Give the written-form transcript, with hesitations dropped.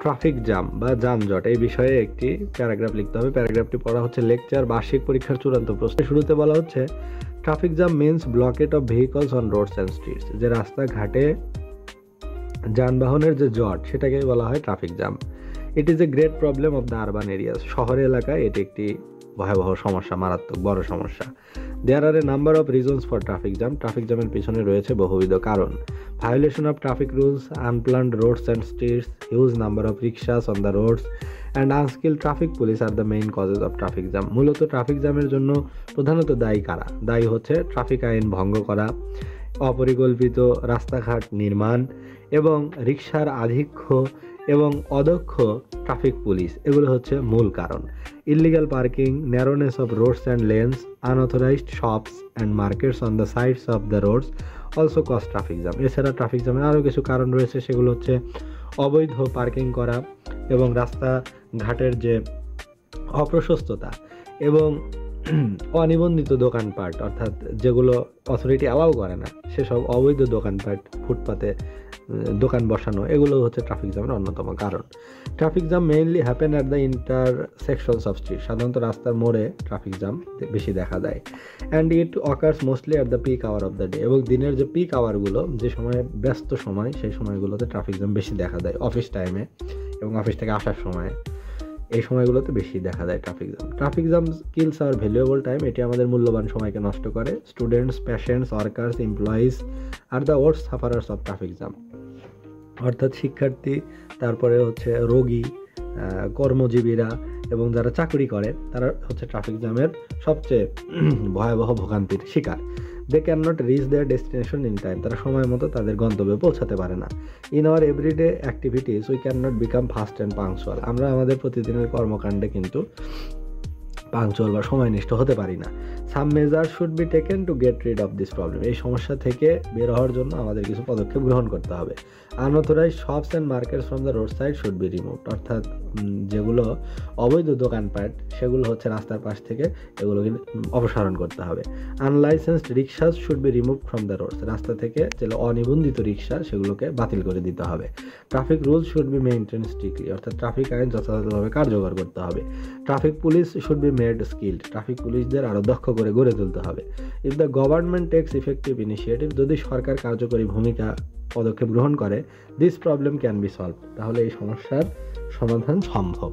Traffic jam বা যানজট এই বিষয়ে একটি প্যারাগ্রাফ লিখতে হবে। প্যারাগ্রাফটি পড়া হচ্ছে লেকচার বার্ষিক পরীক্ষার চূড়ান্ত প্রশ্ন। শুরুতে বলা হচ্ছে traffic jam means blockade of vehicles on roads and streets, যে রাস্তাঘাটে যানবাহনের যে জট সেটাকেই বলা হয় traffic jam. It is a great problem of the urban areas, শহর এলাকায় এটি একটি ভয়াবহ সমস্যা, মারাত্মক বড় সমস্যা। There are a number of reasons for traffic jam, traffic জ্যামের পিছনে রয়েছে বহুবিধ কারণ। Violation of traffic rules, unplanned roads and streets, huge number of rickshaws on the roads and unskilled traffic police are the main causes of traffic jam. মূলত traffic জ্যামের জন্য প্রধানত দায়ী কারা? দায়ী হচ্ছে ট্রাফিক আইন ভঙ্গ করা, অপরিকল্পিত রাস্তাঘাট নির্মাণ এবং রিক্সার আধিক্য এবং অদক্ষ ট্রাফিক পুলিশ, এগুলো হচ্ছে মূল কারণ। Illegal parking, narrowness of roads and lanes, unauthorized shops and markets on the sides of the roads also cause traffic jam. এছাড়া ট্রাফিক জ্যামের আরও কিছু কারণ রয়েছে, সেগুলো হচ্ছে অবৈধ পার্কিং করা এবং রাস্তাঘাটের যে অপ্রশস্ততা এবং অনিবন্ধিত দোকানপাট, অর্থাৎ যেগুলো অথরিটি অ্যালাউ করে না সেসব অবৈধ দোকানপাট, ফুটপাতে দোকান বসানো, এগুলো হচ্ছে ট্রাফিক জ্যামের অন্যতম কারণ। Traffic jam mainly happen at the intersections of street, সাধারণত রাস্তার মোড়ে ট্রাফিক জ্যাম বেশি দেখা যায়। And it occurs mostly at the peak hour of the day, এবং দিনের যে পিক আওয়ারগুলো, যে সময় ব্যস্ত সময়, সেই সময়গুলোতে ট্রাফিক জ্যাম বেশি দেখা যায়, অফিস টাইমে এবং অফিস থেকে আসার সময়, এই সময়গুলোতে বেশি দেখা যায় traffic jam. Traffic jam kills our valuable time, এটি আমাদের মূল্যবান সময়কে নষ্ট করে। Students, patients, workers, employees are the worst sufferers of traffic jam, অর্থাৎ শিক্ষার্থী, তারপরে হচ্ছে রোগী, কর্মজীবীরা এবং যারা চাকরি করে তারা হচ্ছে ট্রাফিক জ্যামের সবচেয়ে ভয়াবহ ভোগান্তির শিকার। They can not reach their destination in time, তারা সময় মতো তাদের গন্তব্যে পৌঁছাতে পারে না। In our everyday activities we can not become fast and punctual, আমরা আমাদের প্রতিদিনের কর্মকাণ্ডে কিন্তু পাংচুয়াল বা সময়নিষ্ঠ হতে পারি না। Some measure should be taken to get rid of this problem, এই সমস্যা থেকে বের হওয়ার জন্য আমাদের কিছু পদক্ষেপ গ্রহণ করতে হবে। Unauthorized shops and markets from the road side should be removed, অর্থাৎ যেগুলো অবৈধ দোকানপাট সেগুলো হচ্ছে রাস্তার পাশ থেকে এগুলোকে অপসারণ করতে হবে। Unlicensed rickshaws should be removed from the roads, রাস্তা থেকে যেগুলো অনিবন্ধিত রিক্সা সেগুলোকে বাতিল করে দিতে হবে। Traffic rules should be maintain strictly, অর্থাৎ ট্রাফিক আইন যথাযথভাবে কার্যকর করতে হবে। Traffic police should be made skilled, traffic পুলিশদের আরও দক্ষ করে গড়ে তুলতে হবে। If the government takes effective initiative, যদি সরকার কার্যকরী ভূমিকা পদক্ষেপ গ্রহণ করে, this problem can be solve, তাহলে এই সমস্যার সমাধান সম্ভব।